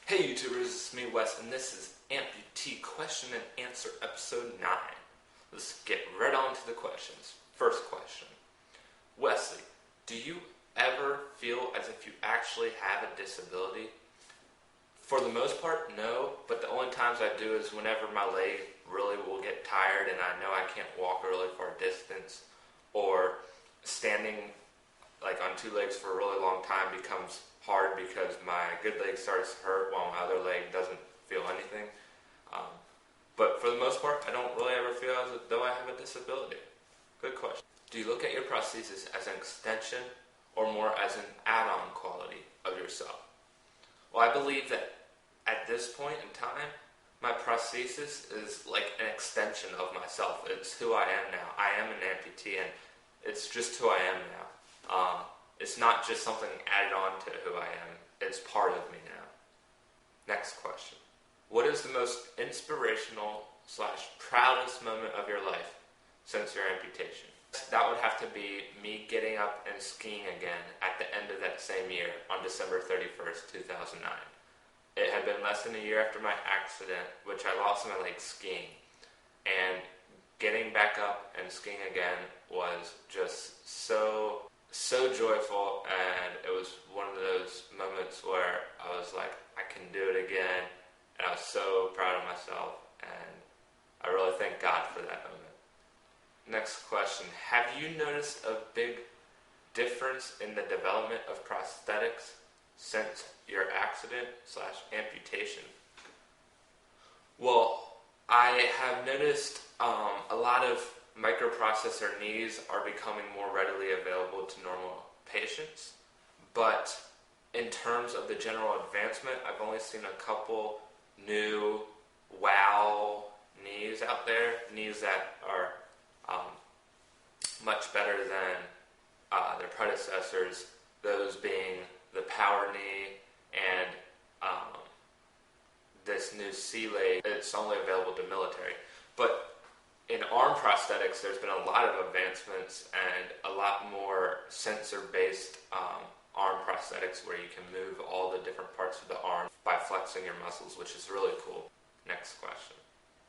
Hey YouTubers, it's me Wes, and this is Amputee Question and Answer Episode 9. Let's get right on to the questions. First question. Wesley, do you ever feel as if you actually have a disability? For the most part, no, but the only times I do is whenever my leg really will get tired and I know I can't walk a really far distance, or standing like on two legs for a really long time becomes hard because my good leg starts to hurt while my other leg doesn't feel anything. But for the most part, I don't really ever feel as though I have a disability. Good question. Do you look at your prosthesis as an extension or more as an add-on quality of yourself? Well, I believe that at this point in time, my prosthesis is like an extension of myself. It's who I am now. I am an amputee, and it's just who I am now. It's not just something added on to who I am. It's part of me now. Next question. What is the most inspirational / proudest moment of your life since your amputation? That would have to be me getting up and skiing again at the end of that same year on December 31st, 2009. It had been less than a year after my accident, which I lost my leg skiing. And getting back up and skiing again was just so joyful, and it was one of those moments where I was like, I can do it again, and I was so proud of myself, and I really thank God for that moment. Next question. Have you noticed a big difference in the development of prosthetics since your accident / amputation? Well, I have noticed a lot of microprocessor knees are becoming more readily available to normal patients, but in terms of the general advancement, I've only seen a couple new WOW knees out there, knees that are much better than their predecessors, those being the Power Knee and this new C-Late. It's only available to military. But in arm prosthetics, there's been a lot of advancements and a lot more sensor-based arm prosthetics where you can move all the different parts of the arm by flexing your muscles, which is really cool. Next question.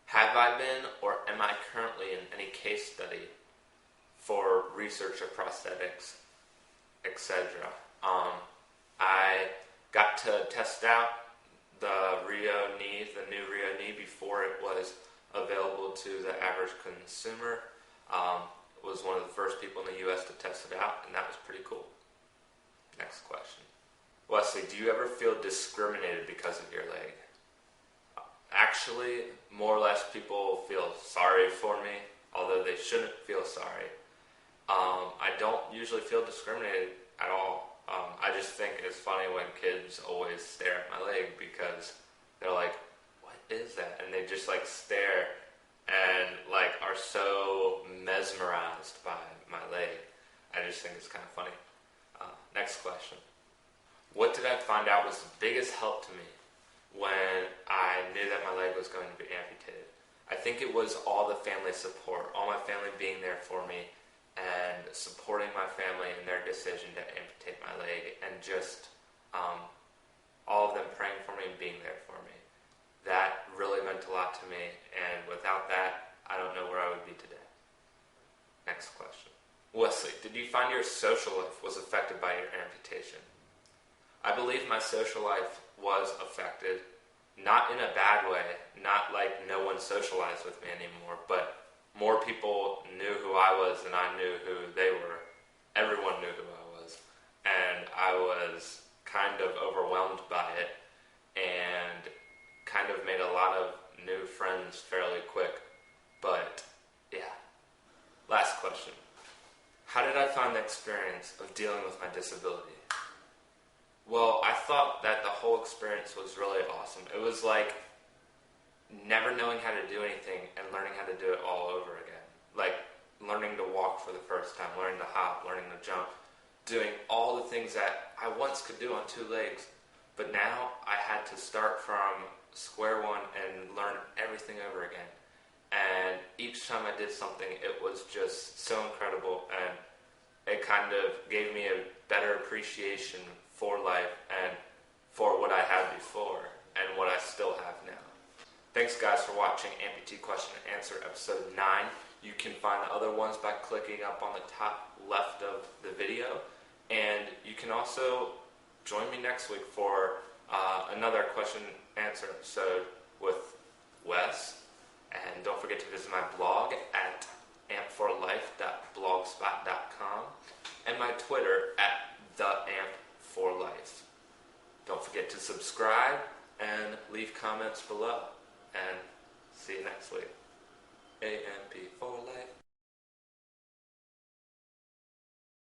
Have I been or am I currently in any case study for research of prosthetics, etc.? I got to test out the Rio knee, the new Rio knee, before it was available to the average consumer. Was one of the first people in the U.S. to test it out, and that was pretty cool. Next question. Wesley, do you ever feel discriminated because of your leg? Actually, more or less people feel sorry for me, although they shouldn't feel sorry. I don't usually feel discriminated at all. I just think it's funny when kids always stare at my leg because they're like, what is that? And they just like stare and like are so mesmerized by my leg. I just think it's kind of funny. Next question. What did I find out was the biggest help to me when I knew that my leg was going to be amputated? I think it was all the family support, all my family being there for me and supporting my family in their decision to amputate my leg, and just all of them praying for me and being there for me. That really meant a lot to me, and without that, I don't know where I would be today. Next question. Wesley, did you find your social life was affected by your amputation? I believe my social life was affected, not in a bad way, not like no one socialized with me anymore, but more people knew who I was than I knew who they were. Everyone knew who I was, and I was kind of overwhelmed by it, and kind of made a lot of new friends fairly quick. But yeah. Last question. How did I find the experience of dealing with my disability? Well, I thought that the whole experience was really awesome. It was like never knowing how to do anything and learning how to do it all over again. Like learning to walk for the first time, learning to hop, learning to jump, doing all the things that I once could do on two legs. But now I had to start from square one and learn everything over again. And each time I did something, it was just so incredible, and it kind of gave me a better appreciation for life and for what I had before. Thanks guys for watching Amputee Question and Answer episode 9. You can find the other ones by clicking up on the top left of the video. And you can also join me next week for another question and answer episode with Wes. And don't forget to visit my blog at ampforlife.blogspot.com and my Twitter at theampforlife. Don't forget to subscribe and leave comments below. And see you next week. AMP for life.